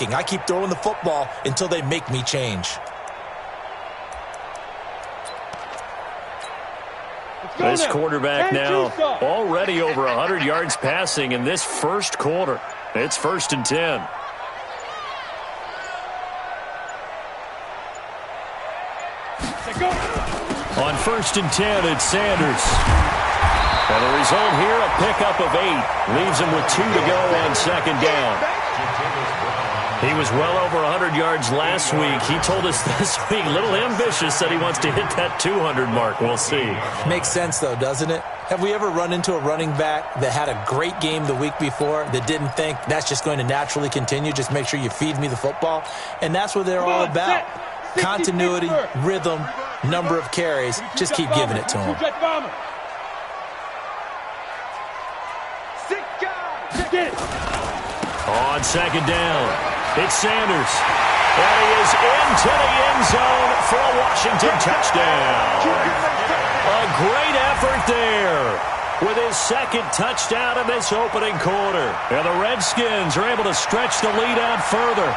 I keep throwing the football until they make me change. This quarterback now already over 100 yards passing in this first quarter. It's 1st and 10. On 1st and 10, it's Sanders. And the result here, a pickup of 8. Leaves him with 2 to go on 2nd down. He was well over 100 yards last week. He told us this week, a little ambitious, said he wants to hit that 200 mark. We'll see. Makes sense, though, doesn't it? Have we ever run into a running back that had a great game the week before that didn't think that's just going to naturally continue? Just make sure you feed me the football. And that's what they're all about. Continuity, rhythm, number of carries. Just keep giving it to him. On 2nd down. It's Sanders, and he is into the end zone for a Washington touchdown. A great effort there with his 2nd touchdown in this opening quarter. And the Redskins are able to stretch the lead out further.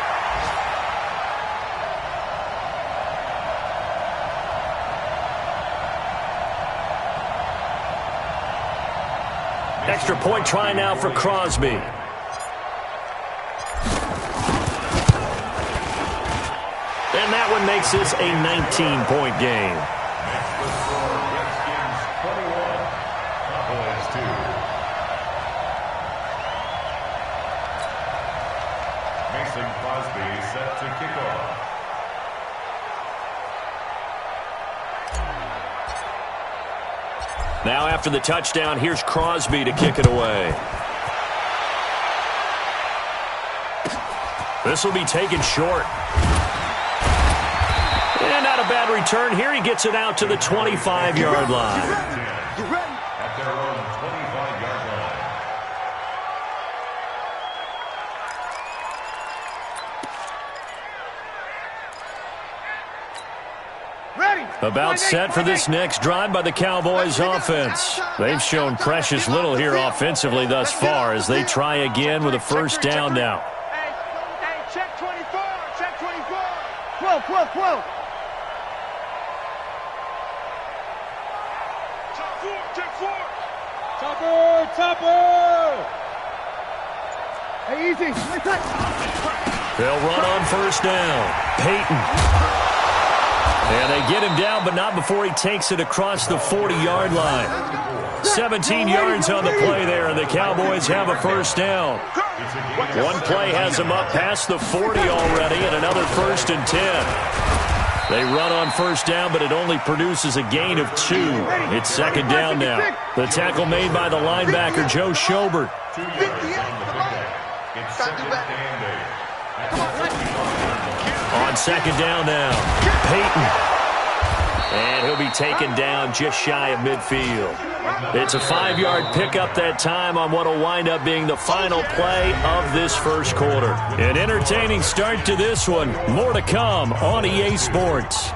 Extra point try now for Crosby. And that one makes this a 19-point game. Mason Crosby set to kick off. Now after the touchdown, here's Crosby to kick it away. This will be taken short. And not a bad return here. He gets it out to the 25-yard line. At their own 25-yard line. About set for this next drive by the Cowboys offense. They've shown precious little here offensively thus far as they try again with a 1st down now. Hey, check 24, check 24. 12. Topper. Hey, easy. They'll run on 1st down. Peyton. And they get him down, but not before he takes it across the 40-yard line. 17 yards on the play there, and the Cowboys have a 1st down. One play has them up past the 40 already, and another 1st and 10. They run on 1st down, but it only produces a gain of 2. It's 2nd down now. The tackle made by the linebacker, Joe Schobert. On 2nd down now, Peyton. And he'll be taken down just shy of midfield. It's a 5-yard pickup that time on what will wind up being the final play of this first quarter. An entertaining start to this one. More to come on EA Sports.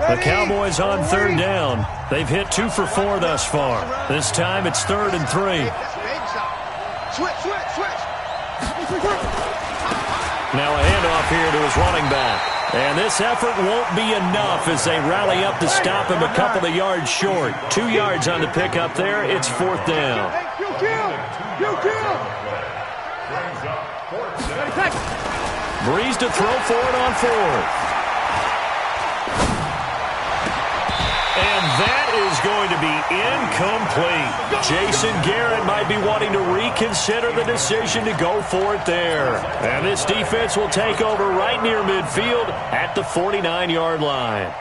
The Cowboys on 3rd down. They've hit 2 for 4 thus far. This time it's 3rd and 3. Now a handoff here to his running back. And this effort won't be enough as they rally up to stop him a couple of yards short. 2 yards on the pickup there. It's 4th down. Breeze to throw for it on 4th. And that is going to be incomplete. Jason Garrett might be wanting to reconsider the decision to go for it there. And this defense will take over right near midfield at the 49-yard line.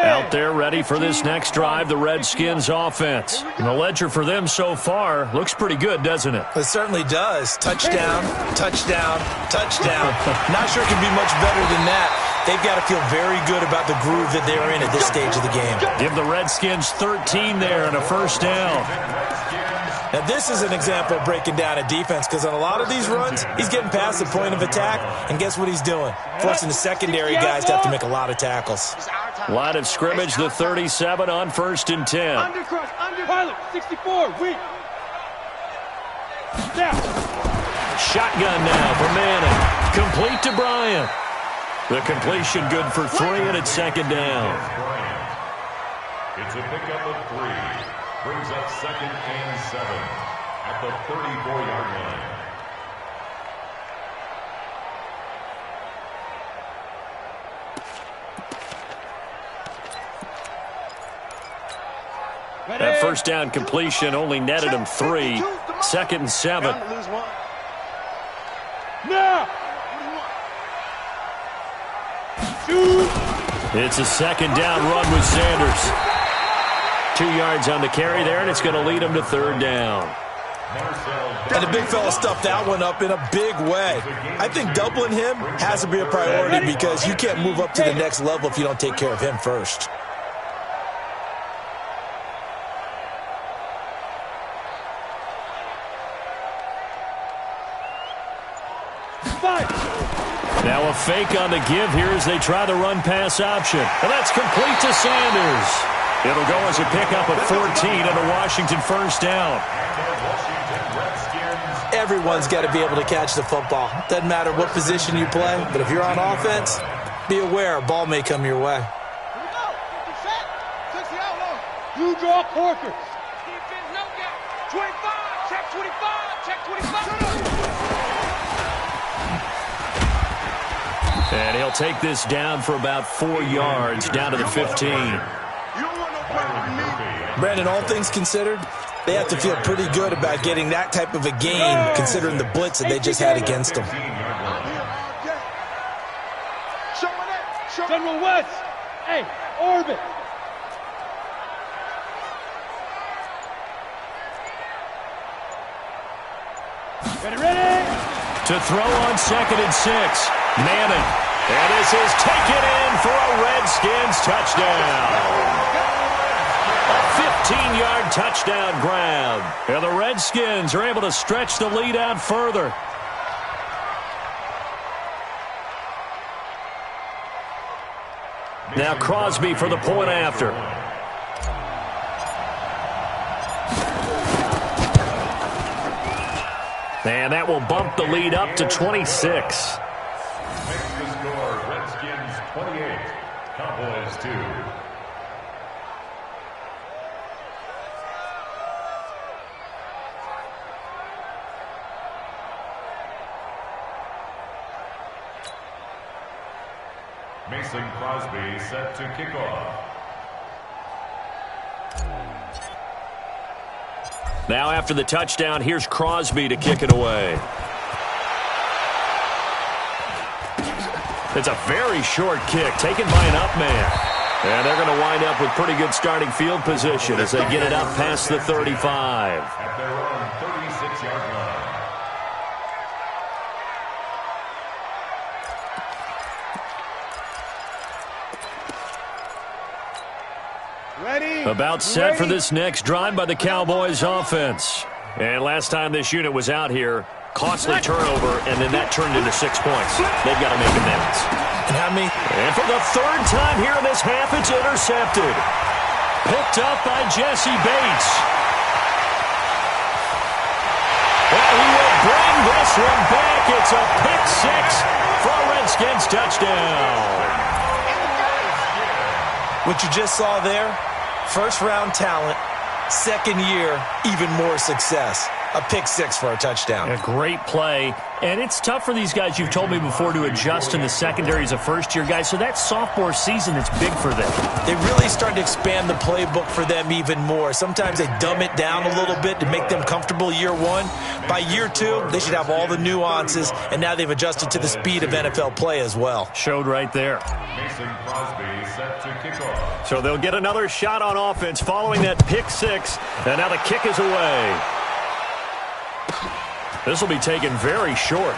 Out there ready for this next drive, the Redskins offense. And the ledger for them so far looks pretty good, doesn't it? It certainly does. Touchdown, touchdown, touchdown. Not sure it can be much better than that. They've got to feel very good about the groove that they're in at this stage of the game. Give the Redskins 13 there and a 1st down. Now, this is an example of breaking down a defense because on a lot of these runs, he's getting past the point of attack, and guess what he's doing? Forcing the secondary guys to have to make a lot of tackles. Line of scrimmage, the 37 on 1st and 10. Undercross, pilot, 64, weak. Now. Shotgun now for Manning. Complete to Bryant. The completion good for 3, and it's 2nd down. It's a pickup of 3. Brings up 2nd and 7 at the 34-yard line. That first down completion only netted him 3. 2nd and 7. Now. It's a 2nd down run with Sanders. 2 yards on the carry there, and it's going to lead him to 3rd down. And the big fella stuffed that one up in a big way. I think doubling him has to be a priority because you can't move up to the next level if you don't take care of him first. Now a fake on the give here as they try the run-pass option. And that's complete to Sanders. It'll go as a pickup of 14 and a Washington 1st down. Everyone's got to be able to catch the football. Doesn't matter what position you play, but if you're on offense, be aware a ball may come your way. Here we go. 50 set. 60 outlaws. You draw corkers. Defense no gap. 25. Check 25. Check 25. And he'll take this down for about 4 yards, down to the 15. Brandon, all things considered, they have to feel pretty good about getting that type of a gain, considering the blitz that they just had against them. General West. Hey, orbit. Ready. To throw on 2nd and 6. Manning. And this is taken in for a Redskins touchdown. A 15-yard touchdown grab. And the Redskins are able to stretch the lead out further. Now Crosby for the point after. And that will bump the lead up to 26. Makes the score Redskins 28, Cowboys 2. Mason Crosby set to kick off. Now after the touchdown, here's Crosby to kick it away. It's a very short kick taken by an up man. And they're going to wind up with pretty good starting field position as they get it up past the 35. At their own 36-yard line. Ready. About set for this next drive by the Cowboys offense. And last time this unit was out here, costly turnover, and then that turned into 6 points. They've got to make amends. And how many? And for the 3rd time here in this half, it's intercepted. Picked up by Jesse Bates. Well, he will bring this one back. It's a pick 6 for a Redskins touchdown. What you just saw there, first-round talent, second year, even more success. A pick 6 for a touchdown. A great play. And it's tough for these guys, you've told me before, to adjust in the secondary as a first-year guy. So that sophomore season is big for them. They really started to expand the playbook for them even more. Sometimes they dumb it down a little bit to make them comfortable year 1. By year 2, they should have all the nuances, and now they've adjusted to the speed of NFL play as well. Showed right there. Mason Crosby set to kick off. So they'll get another shot on offense following that pick 6. And now the kick is away. This will be taken very short.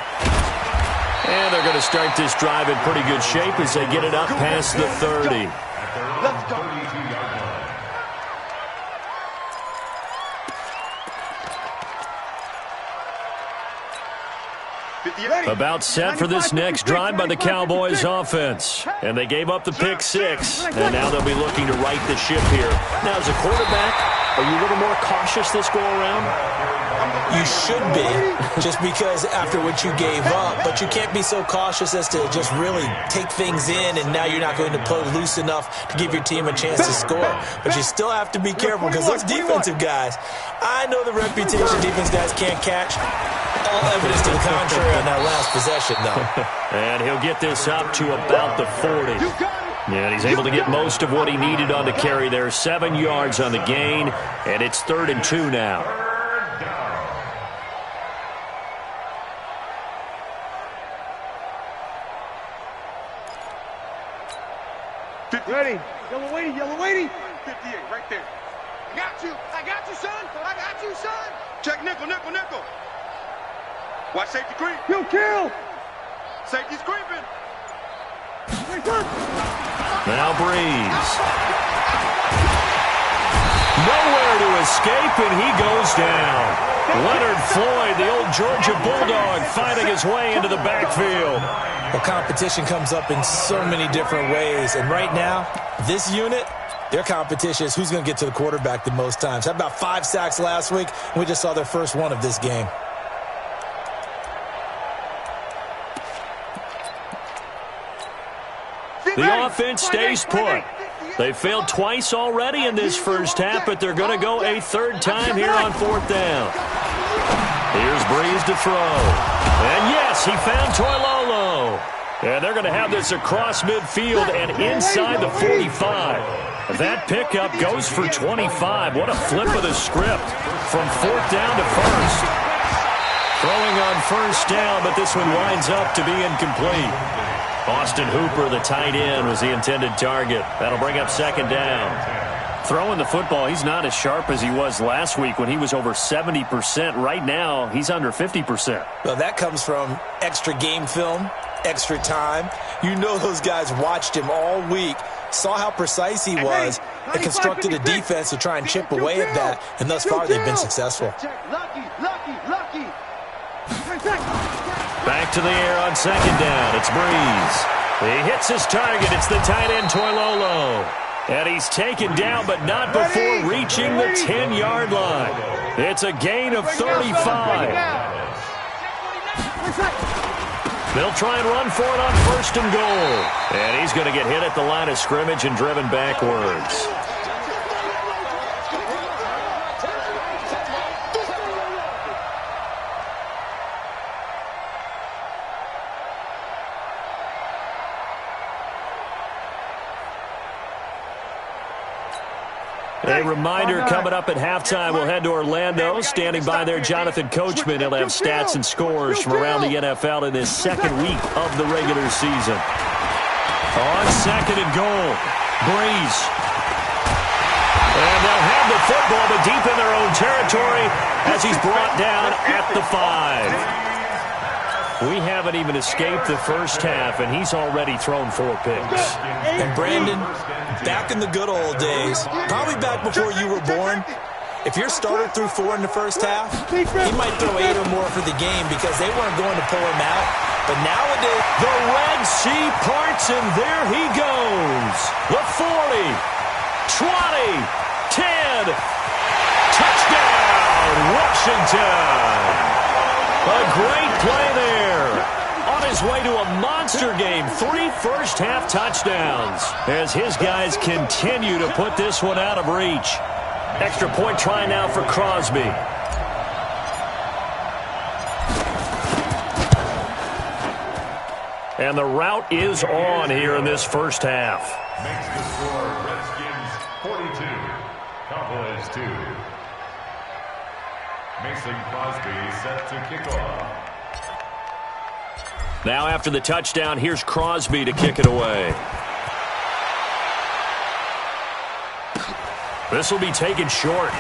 And they're going to start this drive in pretty good shape as they get it up past the 30. Let's go. 32-yard line. About set for this next drive by the Cowboys offense. And they gave up the pick six, and now they'll be looking to right the ship here. Now, as a quarterback, are you a little more cautious this go-around? You should be, just because after what you gave up, but you can't be so cautious as to just really take things in, and now you're not going to play loose enough to give your team a chance to score. But you still have to be careful, because those defensive guys, I know the reputation defense guys can't catch. All evidence to the contrary on that last possession, though. And he'll get this up to about the 40. And he's able to get most of what he needed on the carry there. 7 yards on the gain, and it's 3rd and 2 now. Ready. Yellow waiting. 58, right there. I got you, son. I got you, son. Check nickel. Watch safety creep. Kill. Safety's creeping. Now Breeze. Nowhere to escape, and he goes down. Leonard Floyd, the old Georgia Bulldog, fighting his way into the backfield. Well, competition comes up in so many different ways. And right now, this unit, their competition is who's going to get to the quarterback the most times. Had about 5 sacks last week, and we just saw their first one of this game. The offense stays put. They failed twice already in this first half, but they're going to go a 3rd time here on 4th down. Here's Breeze to throw. And yes, he found Toilolo. And they're going to have this across midfield and inside the 45. That pickup goes for 25. What a flip of the script from 4th down to 1st. Throwing on 1st down, but this one winds up to be incomplete. Austin Hooper, the tight end, was the intended target. That'll bring up 2nd down. Throwing the football, he's not as sharp as he was last week when he was over 70%. Right now, he's under 50%. Well, that comes from extra game film, extra time. You know those guys watched him all week, saw how precise he was, and constructed a defense to try and chip away at that. And thus far, they've been successful. Lucky. Back to the air on 2nd down. It's Breeze. He hits his target. It's the tight end, Toilolo. And he's taken down, but not before reaching the 10-yard line. It's a gain of 35. They'll try and run for it on 1st and goal. And he's going to get hit at the line of scrimmage and driven backwards. A reminder, coming up at halftime, we'll head to Orlando. Standing by there, Jonathan Coachman. He'll have stats and scores from around the NFL in this 2nd week of the regular season. On 2nd and goal, Breeze. And they'll have the football, but deep in their own territory as he's brought down at the 5. We haven't even escaped the first half, and he's already thrown 4 picks. And Brandon, back in the good old days, probably back before you were born, if your starter threw 4 in the first half, he might throw 8 or more for the game because they weren't going to pull him out. But nowadays, the Red Sea parts, and there he goes. The 40, 20, 10, touchdown, Washington. A great play there. On his way to a monster game, 3 first-half touchdowns as his guys continue to put this one out of reach. Extra point try now for Crosby. And the route is on here in this first half. Makes the score Redskins 42, Cowboys 2. Mason Crosby set to kick off. Now after the touchdown, here's Crosby to kick it away. This will be taken short.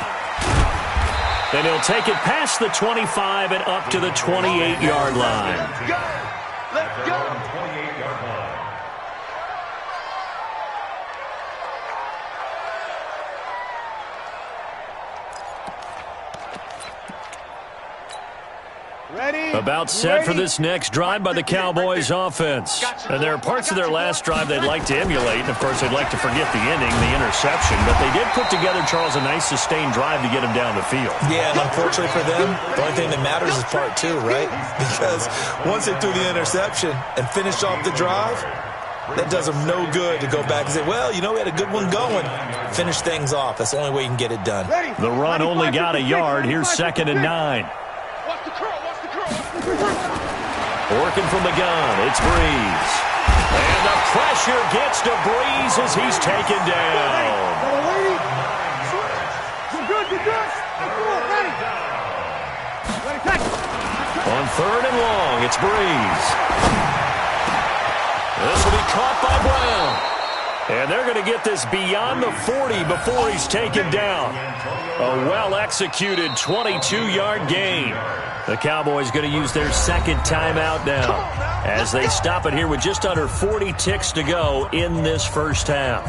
And he'll take it past the 25 and up to the 28-yard line. Let's go. 28-yard line. About set for this next drive by the Cowboys offense. And there are parts of their last drive they'd like to emulate. And, of course, they'd like to forget the ending, the interception. But they did put together, Charles, a nice sustained drive to get him down the field. Yeah, and unfortunately for them, the only thing that matters is part two, right? Because once they threw the interception and finished off the drive, that does them no good to go back and say, well, you know, we had a good one going. Finish things off. That's the only way you can get it done. The run only got a yard. Here's 2nd and 9. Working from the gun, it's Breeze. And the pressure gets to Breeze as he's taken down. On 3rd and long, it's Breeze. This will be caught by Brown. And they're going to get this beyond the 40 before he's taken down. A well-executed 22-yard gain. The Cowboys going to use their 2nd timeout now as they stop it here with just under 40 ticks to go in this first half.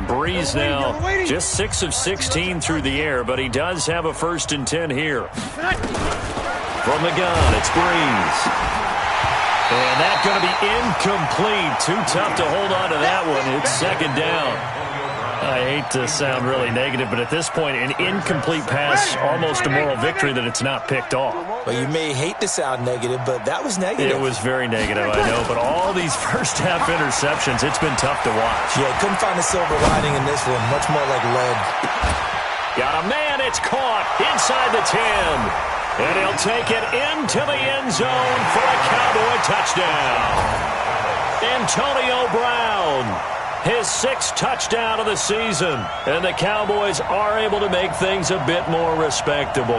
Breeze now just 6 of 16 through the air, but he does have a 1st and 10 here. From the gun, it's Breeze. And that's going to be incomplete. Too tough to hold on to that one. It's 2nd down. I hate to sound really negative, but at this point, an incomplete pass, almost a moral victory that it's not picked off. Well, you may hate to sound negative, but that was negative. It was very negative, I know, but all these first-half interceptions, it's been tough to watch. Yeah, couldn't find a silver lining in this one. Much more like lead. Got a man, it's caught inside the 10. And he'll take it into the end zone for a Cowboy touchdown. Antonio Brown. His 6th touchdown of the season. And the Cowboys are able to make things a bit more respectable.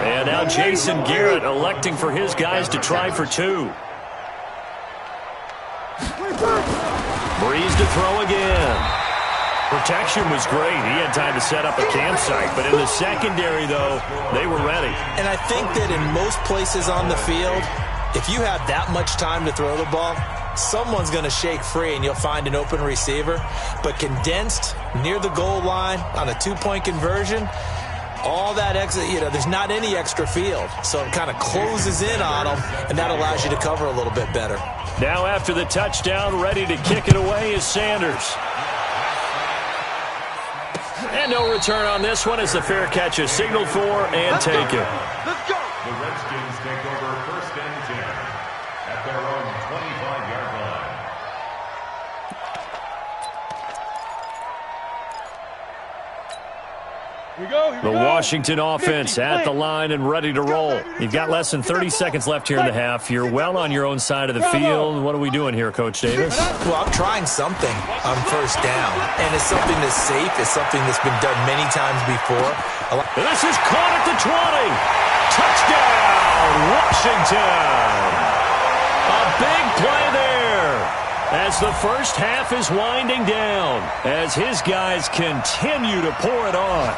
And now Jason Garrett electing for his guys to try for 2. Breeze to throw again. Protection was great. He had time to set up a campsite. But in the secondary, though, they were ready. And I think that in most places on the field, if you have that much time to throw the ball, someone's going to shake free and you'll find an open receiver. But condensed near the goal line on a 2-point conversion, all that exit, there's not any extra field. So it kind of closes in on them, and that allows you to cover a little bit better. Now after the touchdown, ready to kick it away is Sanders. And no return on this one as the fair catch is signaled for and taken. Let's go. The Redskins take over 1st and 10 at their own 25-yard line. The Washington offense at the line and ready to roll. You've got less than 30 seconds left here in the half. You're well on your own side of the field. What are we doing here, Coach Davis? Well, I'm trying something on 1st down, and it's something that's safe. It's something that's been done many times before. This is caught at the 20. Touchdown, Washington. A big play there as the first half is winding down as his guys continue to pour it on.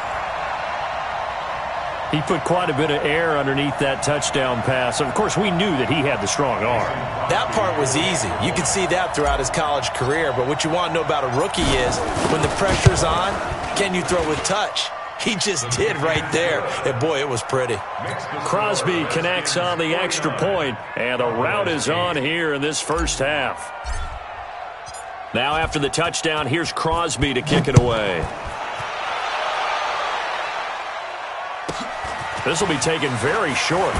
He put quite a bit of air underneath that touchdown pass. Of course, we knew that he had the strong arm. That part was easy. You could see that throughout his college career. But what you want to know about a rookie is when the pressure's on, can you throw with touch? He just did right there. And, boy, it was pretty. Crosby connects on the extra point, and the route is on here in this first half. Now after the touchdown, here's Crosby to kick it away. This will be taken very short.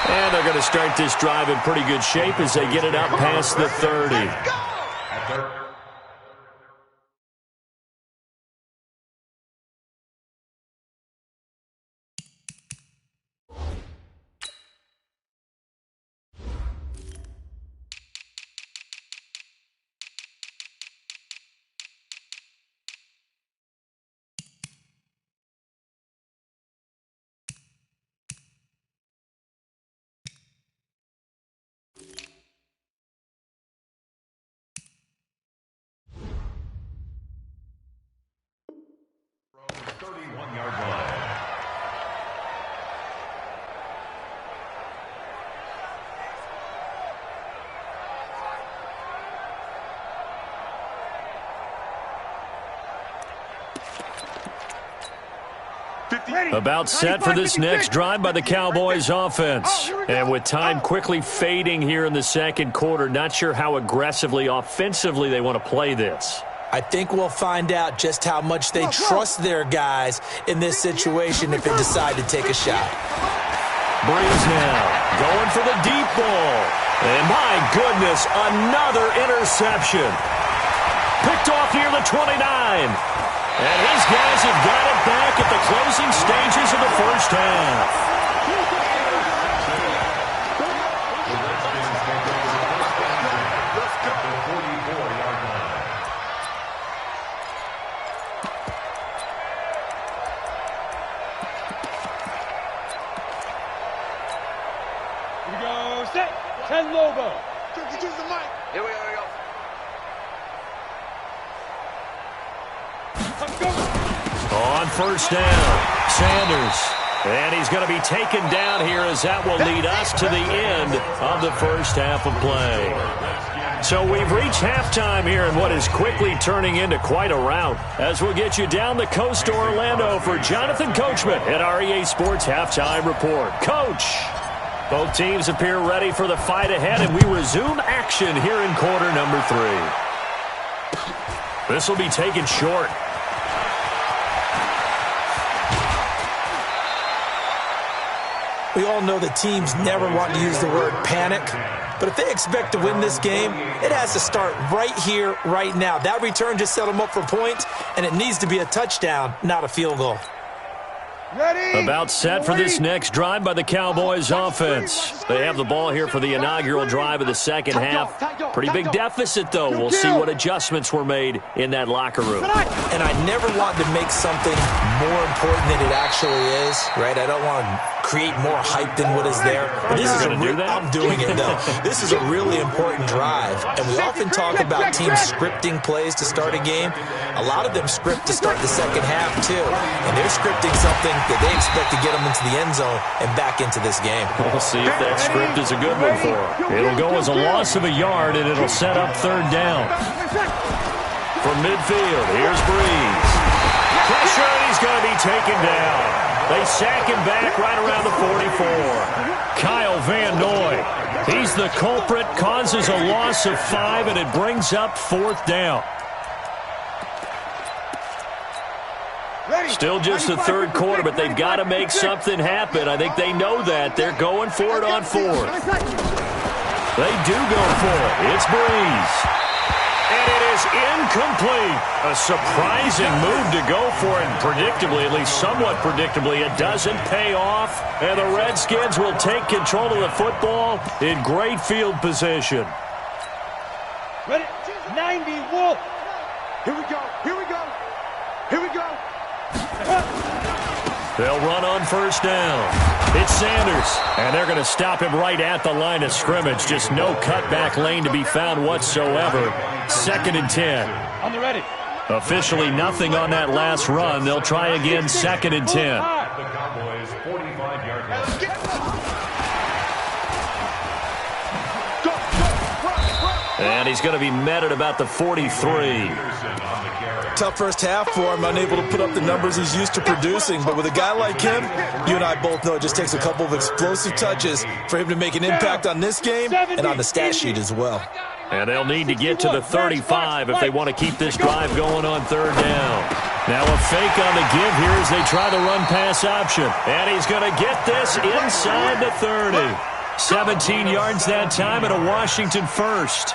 And they're going to start this drive in pretty good shape as they get it up past the 30. About set for this next drive by the Cowboys offense. And with time quickly fading here in the second quarter, not sure how aggressively, offensively they want to play this. I think we'll find out just how much they trust their guys in this situation if they decide to take a shot. Breeze now going for the deep ball. And my goodness, another interception. Picked off near the 29. And his guys have got it back at the closing stages of the first half. Here we go, set, 10 Lobo. Here we go. On first down, Sanders. And he's going to be taken down here as that will lead us to the end of the first half of play. So we've reached halftime here in what is quickly turning into quite a rout. As we'll get you down the coast to Orlando for Jonathan Coachman at our EA Sports Halftime Report. Coach, both teams appear ready for the fight ahead, and we resume action here in quarter number 3. This will be taken short. We all know the teams never want to use the word panic, but if they expect to win this game, it has to start right here, right now. That return just set them up for points, and it needs to be a touchdown, not a field goal. Ready? About set for this next drive by the Cowboys offense. They have the ball here for the inaugural drive of the second half. Pretty big deficit, though. We'll see what adjustments were made in that locker room. And I never want to make something more important than it actually is, right? I don't want to create more hype than what is there. But this is I'm doing it, though. This is a really important drive. And we often talk about teams scripting plays to start a game. A lot of them script to start the second half, too. And they're scripting something that they expect to get them into the end zone and back into this game. We'll see if that script is a good one for them. It'll go as a loss of a yard, and it'll set up third down. From midfield, here's Breeze. Pressure, and he's going to be taken down. They sack him back right around the 44. Kyle Van Noy, he's the culprit, causes a loss of 5, and it brings up fourth down. Still just the third quarter, but they've got to make something happen. I think they know that. They're going for it on fourth. They do go for it. It's Breeze. And it is incomplete. A surprising move to go for it. Predictably, at least somewhat predictably, it doesn't pay off. And the Redskins will take control of the football in great field position. Ready? 90 Wolf. Here we go. Here we go. Here we go. They'll run on first down. It's Sanders, and they're going to stop him right at the line of scrimmage. Just no cutback lane to be found whatsoever. 2nd and 10. On the ready. Officially nothing on that last run. They'll try again 2nd and 10. The Cowboys' 45-yard line. And he's going to be met at about the 43. Tough first half for him, unable to put up the numbers he's used to producing. But with a guy like him, you and I both know it just takes a couple of explosive touches for him to make an impact on this game and on the stat sheet as well. And they'll need to get to the 35 if they want to keep this drive going on third down. Now a fake on the give here as they try the run-pass option. And he's going to get this inside the 30. 17 yards that time and a Washington first.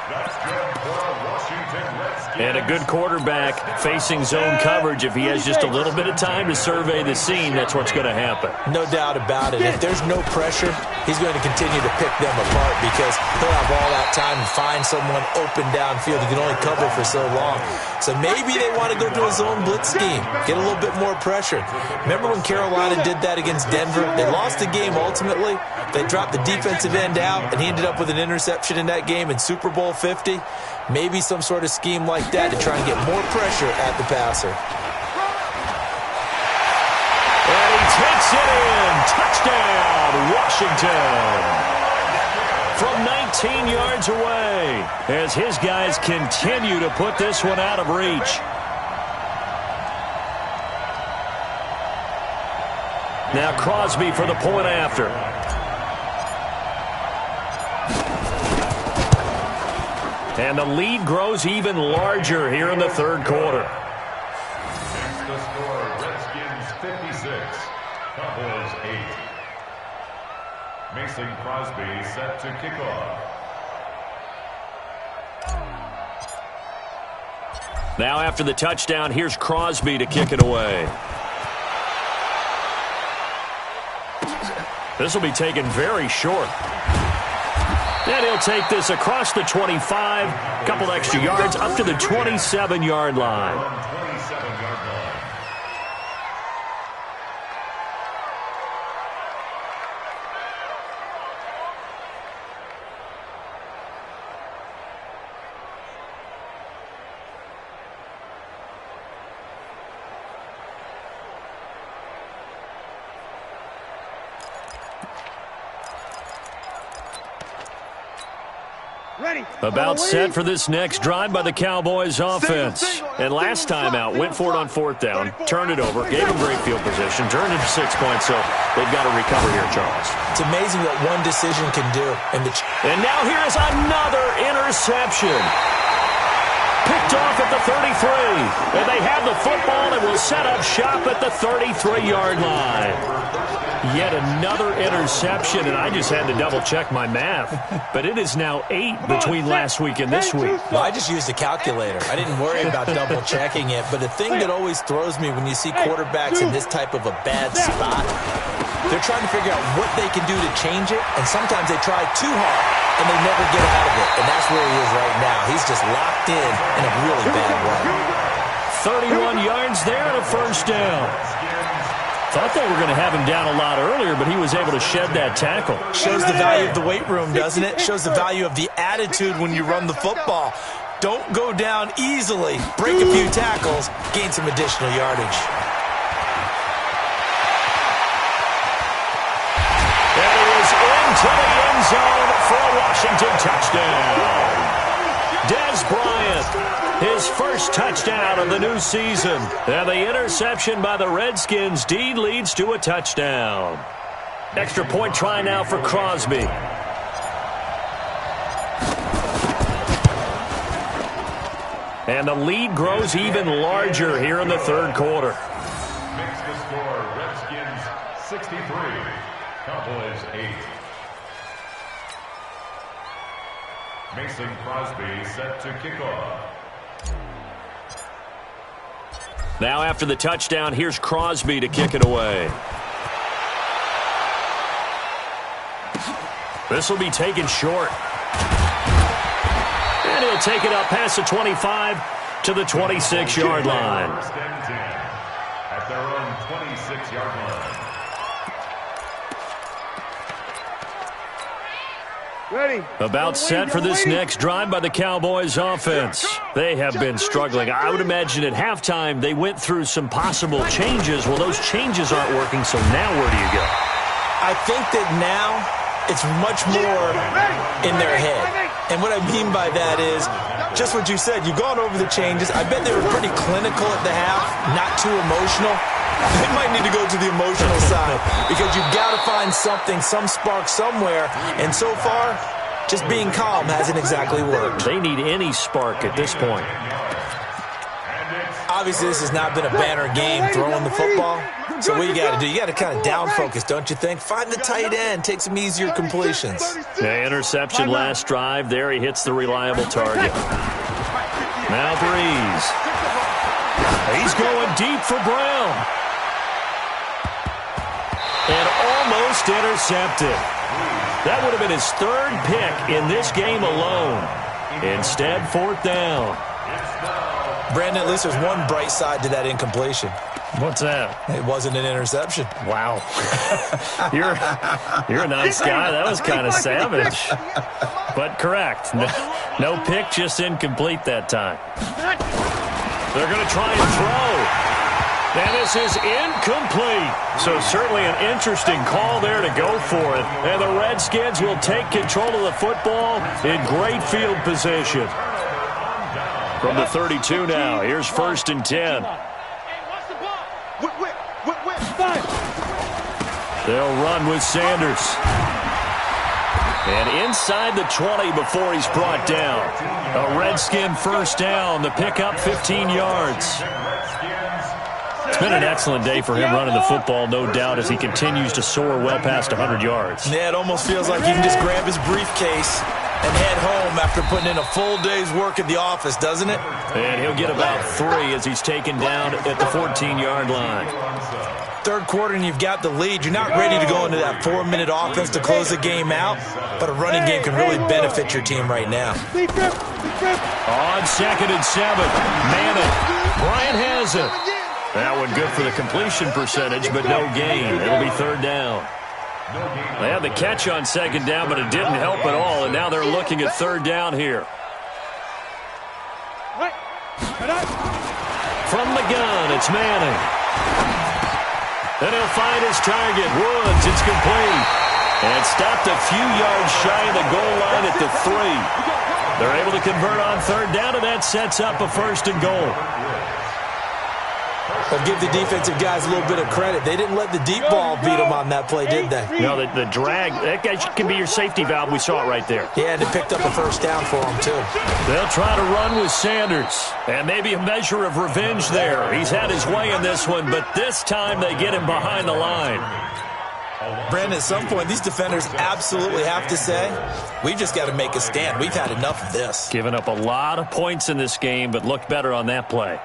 And a good quarterback facing zone coverage. If he has just a little bit of time to survey the scene, that's what's going to happen. No doubt about it. If there's no pressure, he's going to continue to pick them apart because he'll have all that time to find someone open downfield. He can only cover for so long. So maybe they want to go to a zone blitz scheme, get a little bit more pressure. Remember when Carolina did that against Denver? They lost the game ultimately. They dropped the defensive end out, and he ended up with an interception in that game in Super Bowl 50. Maybe some sort of scheme like that to try and get more pressure at the passer. And he takes it in. Touchdown, Washington. From 19 yards away as his guys continue to put this one out of reach. Now Crosby for the point after. And the lead grows even larger here in the third quarter. Next to score, Redskins 56, Cowboys 8. Mason Crosby set to kick off. Now after the touchdown, here's Crosby to kick it away. This will be taken very short. And he'll take this across the 25, a couple extra yards up to the 27-yard line. 27-yard line. About set for this next drive by the Cowboys offense. And last time out, went for it on fourth down, turned it over, gave them great field position, turned it to 6 points, so they've got to recover here, Charles. It's amazing what one decision can do. And now here is another interception. Picked off at the 33. And they have the football and will set up shop at the 33-yard line. Yet another interception, and I just had to double-check my math. But it is now 8 between last week and this week. Well, I just used a calculator. I didn't worry about double-checking it. But the thing that always throws me when you see quarterbacks in this type of a bad spot, they're trying to figure out what they can do to change it, and sometimes they try too hard, and they never get out of it. And that's where he is right now. He's just locked in a really bad way. 31 yards there and a first down. Thought they were going to have him down a lot earlier, but he was able to shed that tackle. Shows the value of the weight room, doesn't it? Shows the value of the attitude when you run the football. Don't go down easily. Break a few tackles, gain some additional yardage. And he is into the end zone for a Washington touchdown. Dez Bryant, his first touchdown of the new season. And the interception by the Redskins. Dean leads to a touchdown. Extra point try now for Crosby. And the lead grows even larger here in the third quarter. Makes the score, Redskins 63, Cowboys 8. Mason Crosby set to kick off. Now after the touchdown, here's Crosby to kick it away. This will be taken short. And he'll take it up past the 25 to the 26-yard line. First and 10 at their own 26-yard line. Ready. About set for this next drive by the Cowboys offense. They have been struggling. I would imagine at halftime they went through some possible changes. Well, those changes aren't working, so now where do you go? I think that now it's much more in their head. And what I mean by that is just what you said. You've gone over the changes. I bet they were pretty clinical at the half, not too emotional. They might need to go to the emotional side because you've got to find something, some spark somewhere. And so far, just being calm hasn't exactly worked. They need any spark at this point. Obviously, this has not been a banner game throwing the football. So what you got to do, you got to kind of down focus, don't you think? Find the tight end, take some easier completions. The interception last drive. There he hits the reliable target. Now Breeze. He's going deep for Brown. And almost intercepted. That would have been his third pick in this game alone. Instead, fourth down. Brandon, at least there's one bright side to that incompletion. What's that? It wasn't an interception. Wow. You're a nice guy. That was kind of savage. But correct. No pick, just incomplete that time. They're going to try and throw. And this is incomplete. So certainly an interesting call there to go for it. And the Redskins will take control of the football in great field position. From the 32 now, here's first and 10. They'll run with Sanders. And inside the 20 before he's brought down. A Redskin first down. The pickup 15 yards. It's been an excellent day for him running the football, no doubt, as he continues to soar well past 100 yards. Yeah, it almost feels like he can just grab his briefcase and head home after putting in a full day's work at the office, doesn't it? And he'll get about 3 as he's taken down at the 14-yard line. Third quarter and you've got the lead. You're not ready to go into that 4-minute offense to close the game out, but a running game can really benefit your team right now. On 2nd and 7, Manning. Bryant has it. That one good for the completion percentage, but no gain. It'll be 3rd down. They had the catch on 2nd down, but it didn't help at all, and now they're looking at 3rd down here. From the gun, it's Manning. Then he'll find his target, Woods. It's complete. And stopped a few yards shy of the goal line at the 3. They're able to convert on 3rd down, and that sets up a 1st and goal. Well, give the defensive guys a little bit of credit. They didn't let the deep ball beat them on that play, did they? No, the drag, that guy can be your safety valve. We saw it right there. Yeah, and it picked up a 1st down for them, too. They'll try to run with Sanders. And maybe a measure of revenge there. He's had his way in this one, but this time they get him behind the line. Brandon, at some point, these defenders absolutely have to say, we've just got to make a stand. We've had enough of this. Given up a lot of points in this game, but looked better on that play.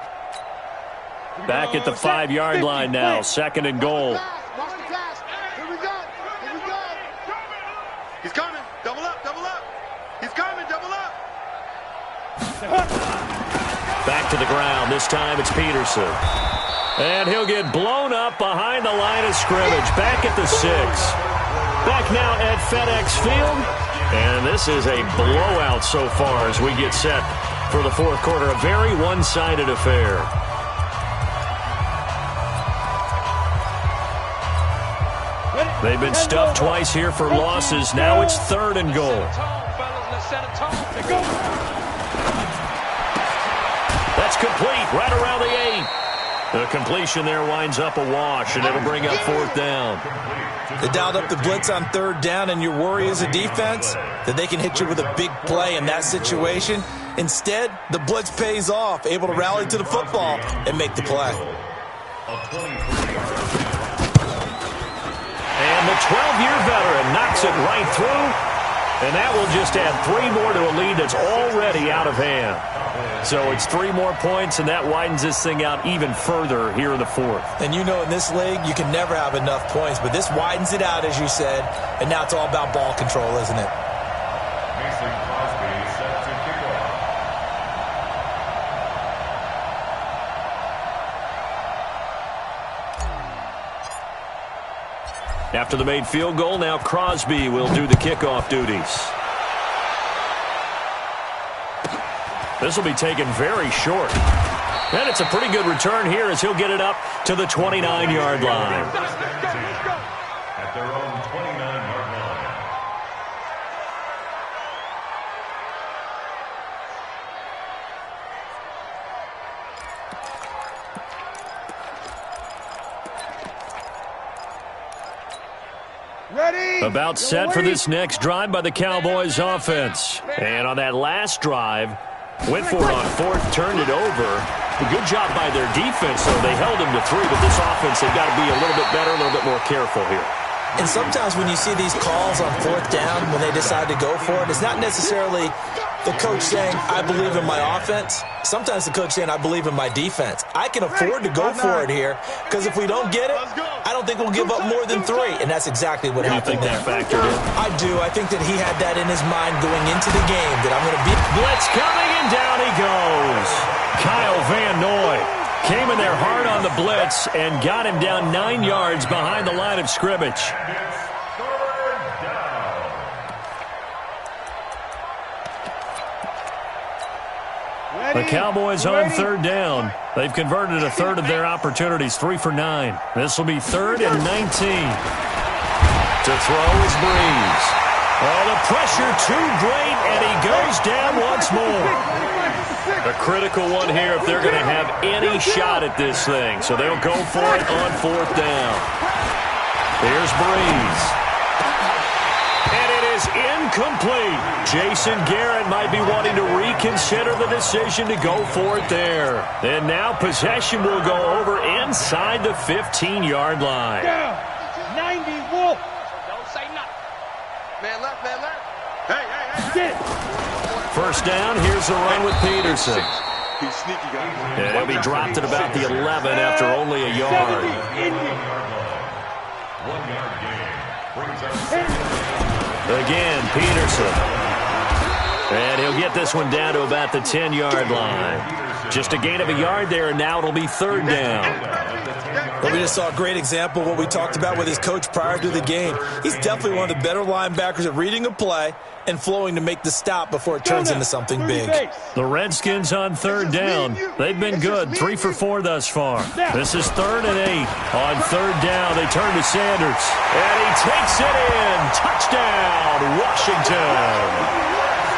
Back at the 5-yard line now, 2nd and goal. He's coming. Double up, double up. He's coming, double up. Back to the ground. This time it's Peterson. And he'll get blown up behind the line of scrimmage. Back at the 6. Back now at FedEx Field. And this is a blowout so far as we get set for the 4th quarter. A very one-sided affair. They've been stuffed twice here for losses. Now it's 3rd and goal. That's complete right around the 8. The completion there winds up a wash, and it'll bring up 4th down. They dialed up the blitz on 3rd down, and your worry as a defense that they can hit you with a big play in that situation. Instead, the blitz pays off, able to rally to the football and make the play. And the 12-year veteran knocks it right through, and that will just add 3 more to a lead that's already out of hand. So it's 3 more points, and that widens this thing out even further here in the 4th. And you know in this league, you can never have enough points, but this widens it out, as you said, and now it's all about ball control, isn't it? After the made field goal, now Crosby will do the kickoff duties. This will be taken very short. And it's a pretty good return here as he'll get it up to the 29-yard line. At their own 29-yard line. About set for this next drive by the Cowboys offense. And on that last drive, went for it on 4th, turned it over. A good job by their defense, though. They held them to 3, but this offense, they've got to be a little bit better, a little bit more careful here. And sometimes when you see these calls on 4th down, when they decide to go for it, it's not necessarily the coach saying, I believe in my offense. Sometimes the coach saying, I believe in my defense. I can afford to go for it here, because if we don't get it, I don't think we'll give up more than 3. And that's exactly what happened there. You think that factored in? I do. I think that he had that in his mind going into the game, that I'm going to beat. Blitz coming, and down he goes. Kyle Van Noy came in there hard on the blitz and got him down 9 yards behind the line of scrimmage. The Cowboys on 3rd down. They've converted a third of their opportunities, 3 for 9. This will be 3rd and 19. To throw is Breeze. Oh, the pressure too great, and he goes down once more. A critical one here if they're going to have any shot at this thing. So they'll go for it on 4th down. Here's Breeze. And it is incomplete. Jason Garrett might be wanting to reconsider the decision to go for it there. And now possession will go over inside the 15-yard line. Down. 90 Wolf. Don't say nothing. Man left, man left. Hey. First down, here's the run with Peterson. He's sneaky, guys. And he'll be dropped at about the 11 after only a yard. 1 yard gain. Brings up Again, Peterson. And he'll get this one down to about the 10-yard line. Just a gain of a yard there, and now it'll be third down. Well, we just saw a great example of what we talked about with his coach prior to the game. He's definitely one of the better linebackers at reading a play and flowing to make the stop before it turns into something big. The Redskins on third down. They've been good, 3 for 4 thus far. This is 3rd and 8. On third down, they turn to Sanders. And he takes it in. Touchdown, Washington.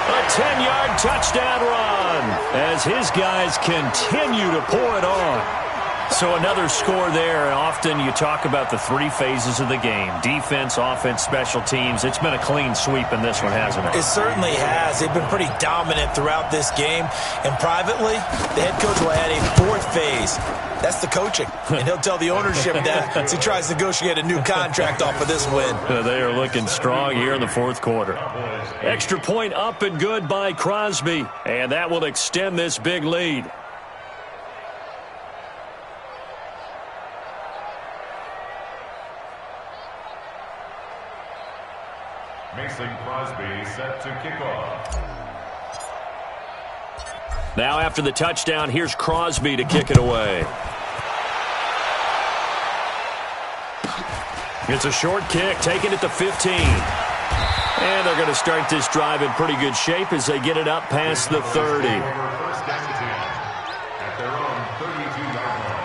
A 10-yard touchdown run as his guys continue to pour it on. So another score there. Often you talk about the 3 phases of the game. Defense, offense, special teams. It's been a clean sweep in this one, hasn't it? It certainly has. They've been pretty dominant throughout this game. And privately, the head coach will add a 4th phase. That's the coaching. And he'll tell the ownership that as he tries to negotiate a new contract off of this win. They are looking strong here in the 4th quarter. Extra point up and good by Crosby. And that will extend this big lead. Mason Crosby set to kick off. Now after the touchdown, here's Crosby to kick it away. It's a short kick, taken at the 15. And they're going to start this drive in pretty good shape as they get it up past the 30. First down 10 at their own 32-yard line.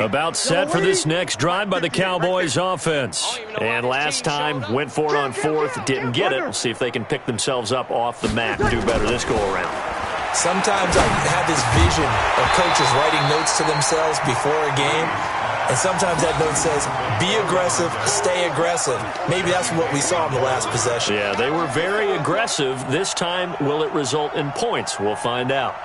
About set for this next drive by the Cowboys offense. And last time, went for it on 4th, didn't get it. We'll see if they can pick themselves up off the mat and do better this go-around. Sometimes I have this vision of coaches writing notes to themselves before a game. And sometimes that note says, be aggressive, stay aggressive. Maybe that's what we saw in the last possession. Yeah, they were very aggressive. This time, will it result in points? We'll find out.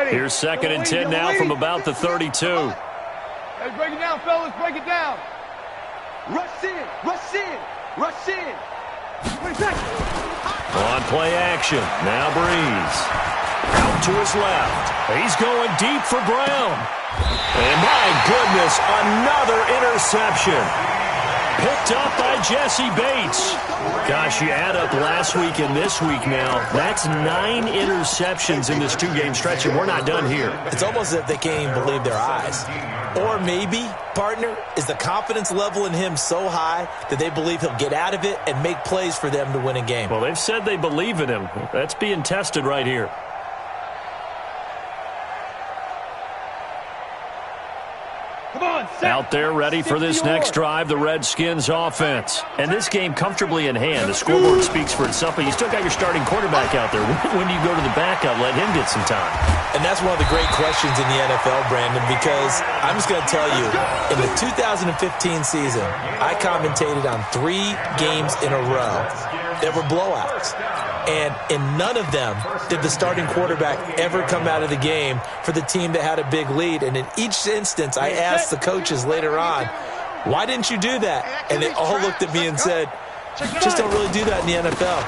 Here's 2nd and 10 now from about the 32. Let's break it down, fellas. Break it down. Rush in. Rush in. Rush in. On play action. Now Breeze. Out to his left. He's going deep for Brown. And my goodness, another interception. Picked up by Jesse Bates. Gosh, you add up last week and this week now. That's 9 interceptions in this 2-game stretch, and we're not done here. It's almost as if they can't even believe their eyes. Or maybe, partner, is the confidence level in him so high that they believe he'll get out of it and make plays for them to win a game. Well, they've said they believe in him. That's being tested right here. Out there ready for this next drive, the Redskins offense. And this game comfortably in hand. The scoreboard speaks for itself, but you still got your starting quarterback out there. When do you go to the backup, let him get some time? And that's one of the great questions in the NFL, Brandon, because I'm just going to tell you, in the 2015 season, I commentated on 3 games in a row that were blowouts. And in none of them did the starting quarterback ever come out of the game for the team that had a big lead. And in each instance, I asked the coaches later on, why didn't you do that? And they all looked at me and said, just don't really do that in the NFL.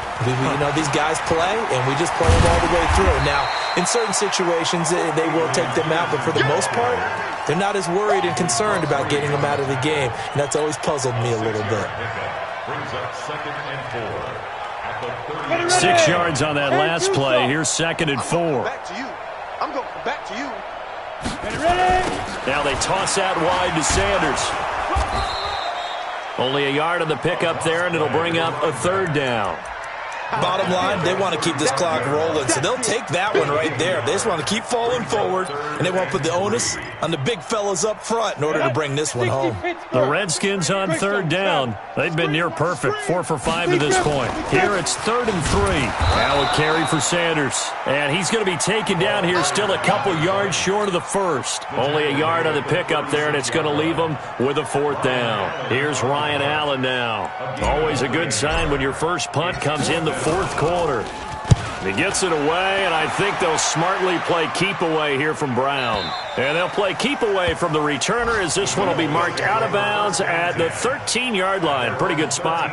These guys play, and we just play them all the way through. Now, in certain situations, they will take them out, but for the most part, they're not as worried and concerned about getting them out of the game. And that's always puzzled me a little bit. Brings up 2nd and 4. 6 yards on that last play. Here's 2nd and 4. Back to you. I'm going back to you. Now they toss out wide to Sanders. Only a yard on the pickup there, and it'll bring up a 3rd down. Bottom line, they want to keep this clock rolling, so they'll take that one right there. They just want to keep falling forward, and they want to put the onus on the big fellas up front in order to bring this one home. The Redskins on third down. They've been near perfect, 4 for 5 to this point. Here it's 3rd and 3. Now a carry for Sanders. And he's going to be taken down here, still a couple yards short of the first. Only a yard on the pickup there, and it's going to leave him with a 4th down. Here's Ryan Allen now. Always a good sign when your first punt comes in the 4th quarter. He gets it away, and I think they'll smartly play keep away here from Brown. And they'll play keep away from the returner as this one will be marked out of bounds at the 13-yard line. Pretty good spot.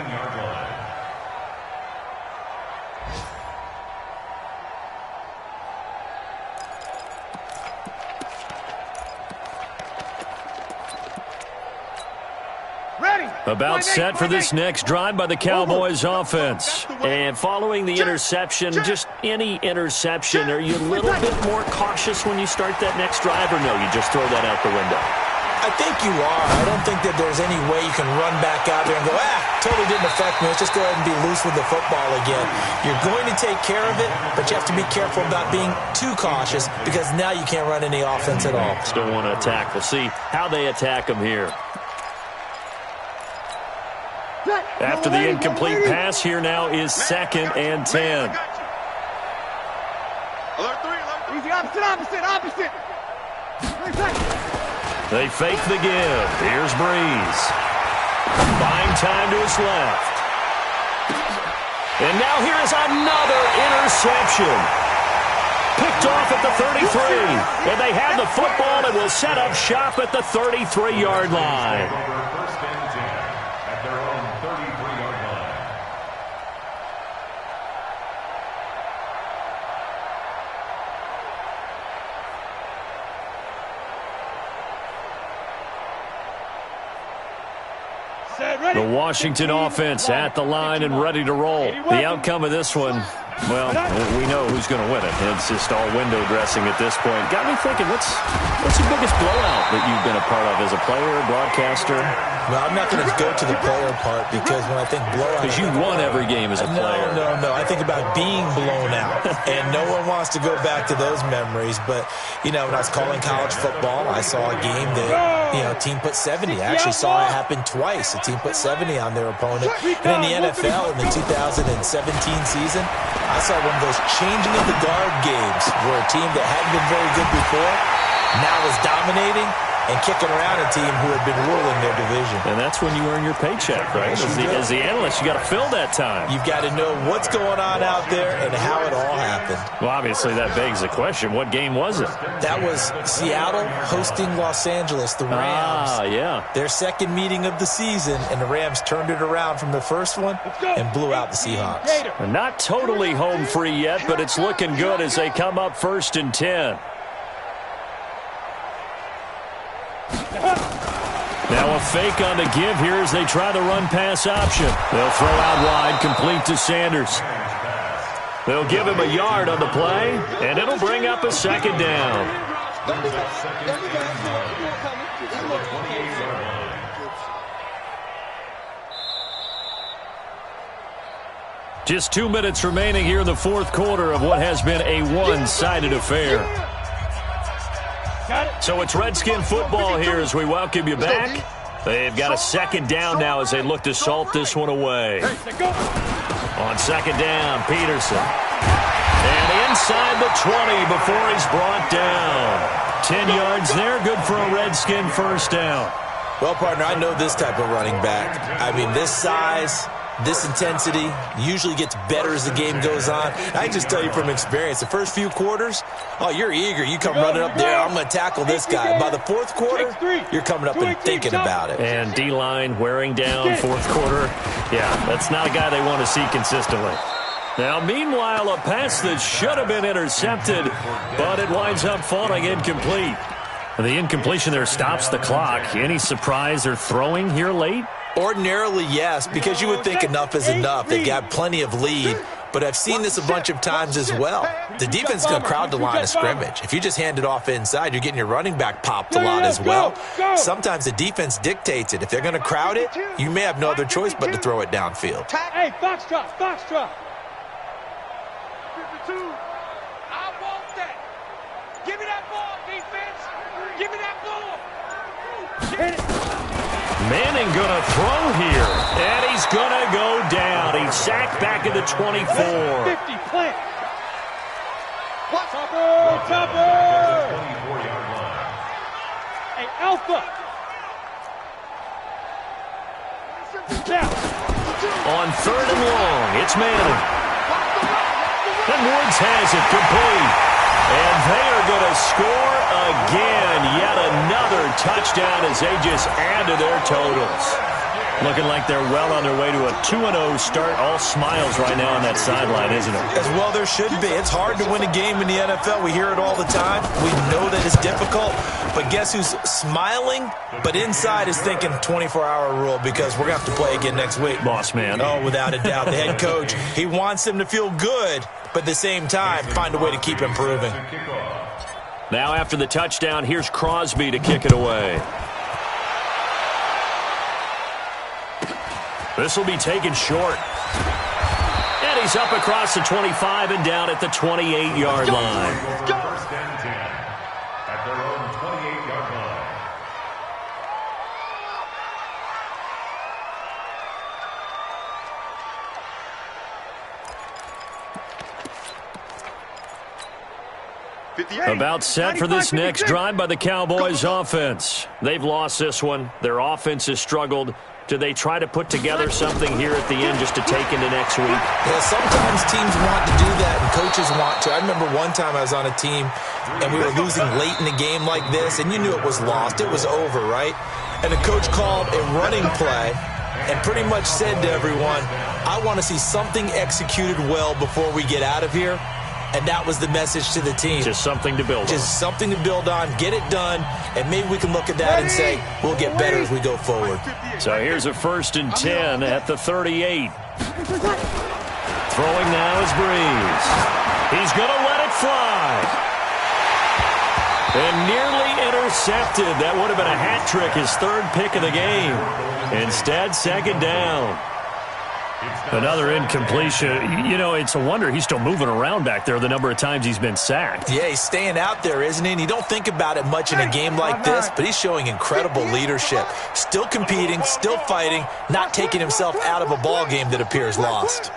About set for this next drive by the Cowboys offense. And following the interception, just any interception, are you a little bit more cautious when you start that next drive, or no, you just throw that out the window? I think you are. I don't think that there's any way you can run back out there and go, totally didn't affect me. Let's just go ahead and be loose with the football again. You're going to take care of it, but you have to be careful about being too cautious because now you can't run any offense at all. Still want to attack. We'll see how they attack them here. After the incomplete pass, here now is 2nd and 10. Easy, opposite. They fake the give. Here's Breeze. Buying time to his left. And now here is another interception. Picked off at the 33. And they have the football and will set up shop at the 33-yard line. First and 10 at their own 33-yard line. The Washington offense at the line and ready to roll. The outcome of this one, well, we know who's going to win it. It's just all window dressing at this point. Got me thinking, what's the biggest blowout that you've been a part of as a player, broadcaster? Well, I'm not going to go to the player part because when I think blowout... Because you won every game as a player. No. I think about being blown out. And no one wants to go back to those memories. But, when I was calling college football, I saw a game that, team put 70. I actually saw it happen twice. A team put 70 on their opponent. And in the NFL, in the 2017 season, I saw one of those changing of the guard games where a team that hadn't been very good before now is dominating and kicking around a team who had been ruling their division. And that's when you earn your paycheck, right? As the analyst, you got to fill that time. You've got to know what's going on out there and how it all happened. Well, obviously, that begs the question, what game was it? That was Seattle hosting Los Angeles, the Rams. Yeah. Their second meeting of the season, and the Rams turned it around from the first one and blew out the Seahawks. Not totally home free yet, but it's looking good as they come up 1st and 10. Now a fake on the give here as they try the run-pass option. They'll throw out wide, complete to Sanders. They'll give him a yard on the play, and it'll bring up a 2nd down. Just 2 minutes remaining here in the 4th quarter of what has been a one-sided affair. So it's Redskin football here as we welcome you back. They've got a 2nd down now as they look to salt this one away. On 2nd down, Peterson. And inside the 20 before he's brought down. 10 yards there, good for a Redskin 1st down. Well, partner, I know this type of running back. I mean, this size, this intensity usually gets better as the game goes on. I can just tell you from experience, the first few quarters, you're eager. You come running up there, I'm going to tackle this guy. By the 4th quarter, you're coming up and thinking about it. And D-line wearing down 4th quarter. Yeah, that's not a guy they want to see consistently. Now, meanwhile, a pass that should have been intercepted, but it winds up falling incomplete. The incompletion there stops the clock. Any surprise they're throwing here late? Ordinarily, yes, because you would think enough is enough. They've got plenty of lead, but I've seen this a bunch of times as well. The defense is going to crowd the line of scrimmage. If you just hand it off inside, you're getting your running back popped a lot as well. Sometimes the defense dictates it. If they're going to crowd it, you may have no other choice but to throw it downfield. Hey, box drop. I want that. Give me that ball, defense. Give me that ball. Manning gonna throw here, and he's gonna go down. He's sacked back at the 24. 50 plant. Topper. Hey, Alpha. On 3rd and long, it's Manning. And Woods has it complete. And they are going to score again. Yet another touchdown as they just add to their totals. Looking like they're well on their way to a 2-0 start. All smiles right now on that sideline, isn't it? As well there should be. It's hard to win a game in the NFL. We hear it all the time. We know that it's difficult. But guess who's smiling? But inside is thinking 24-hour rule because we're going to have to play again next week. Boss man. Oh, without a doubt. The head coach, he wants them to feel good, but at the same time, find a way to keep improving. Now after the touchdown, here's Crosby to kick it away. This will be taken short. And he's up across the 25 and down at the 28-yard line. First and 10 at their own 28-yard line. About set for this next drive by the Cowboys offense. They've lost this one. Their offense has struggled. Do they try to put together something here at the end just to take into next week? Yeah, sometimes teams want to do that and coaches want to. I remember one time I was on a team and we were losing late in the game like this, and you knew it was lost. It was over, right? And the coach called a running play and pretty much said to everyone, I want to see something executed well before we get out of here. And that was the message to the team. Just something to build on. Just something to build on, get it done, and maybe we can look at that and say, we'll get better as we go forward. So here's a 1st and 10 at the 38. Throwing now is Breeze. He's going to let it fly. And nearly intercepted. That would have been a hat trick, his 3rd pick of the game. Instead, 2nd down. Another incompletion. You know, it's a wonder he's still moving around back there the number of times he's been sacked. Yeah, he's staying out there, isn't he? And you don't think about it much in a game like this, but he's showing incredible leadership. Still competing, still fighting, not taking himself out of a ball game that appears lost.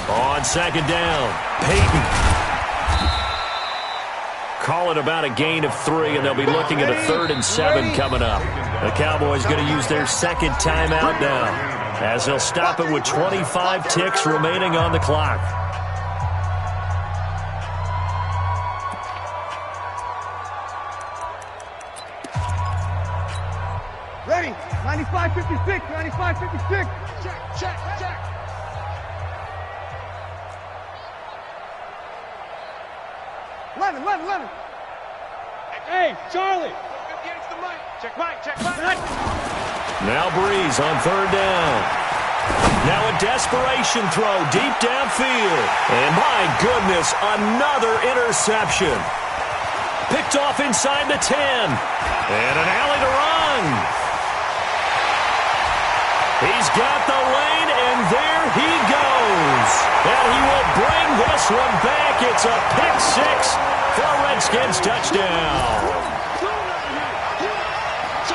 On 2nd down, Peyton. Call it about a gain of 3, and they'll be looking at a 3rd and 7 coming up. The Cowboys going to use their 2nd timeout now, as they'll stop it with 25 ticks remaining on the clock. Ready. 95-56. 95-56. Check. 11. Hey, Charlie. Check Mike. Now Breeze on 3rd down. Now a desperation throw deep downfield. And my goodness, another interception. Picked off inside the 10. And an alley to run. He's got the lane, and there he goes. And he will bring this one back. It's a pick 6 for a Redskins touchdown.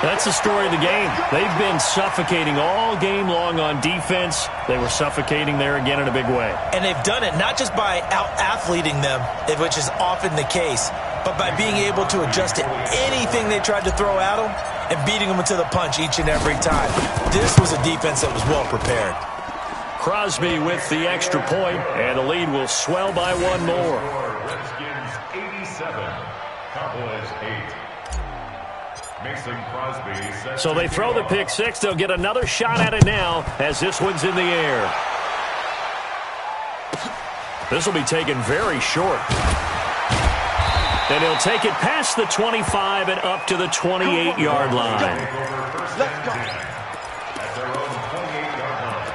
That's the story of the game. They've been suffocating all game long on defense. They were suffocating there again in a big way. And they've done it not just by out-athleting them, which is often the case, but by being able to adjust to anything they tried to throw at them and beating them to the punch each and every time. This was a defense that was well prepared. Crosby with the extra point, and the lead will swell by 1 more. Redskins 87, Cowboys 8. Mason Crosby. So they throw the pick 6. They'll get another shot at it now as this one's in the air. This will be taken very short. And he'll take it past the 25 and up to the 28-yard line. Let's go. At their own 28-yard line.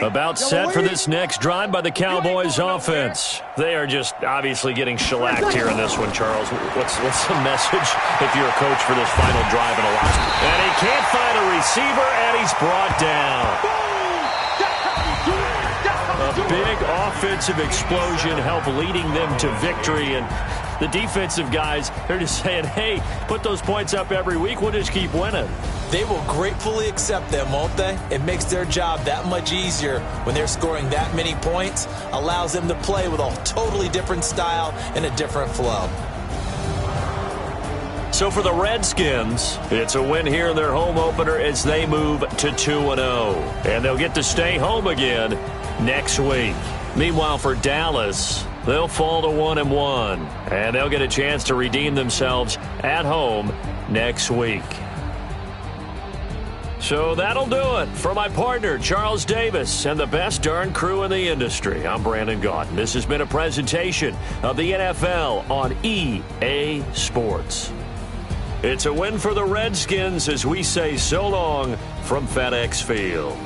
About set for this next drive by the Cowboys offense. They are just obviously getting shellacked here in this one, Charles. What's the message if you're a coach for this final drive in a loss? And he can't find a receiver, and he's brought down. A big offensive explosion helped leading them to victory, and the defensive guys, they're just saying, hey, put those points up every week, we'll just keep winning. They will gratefully accept them, won't they? It makes their job that much easier when they're scoring that many points, allows them to play with a totally different style and a different flow. So for the Redskins, it's a win here in their home opener as they move to 2-0. And they'll get to stay home again next week. Meanwhile, for Dallas, they'll fall to 1-1. And they'll get a chance to redeem themselves at home next week. So that'll do it. For my partner, Charles Davis, and the best darn crew in the industry, I'm Brandon Gaudin. This has been a presentation of the NFL on EA Sports. It's a win for the Redskins as we say so long from FedEx Field.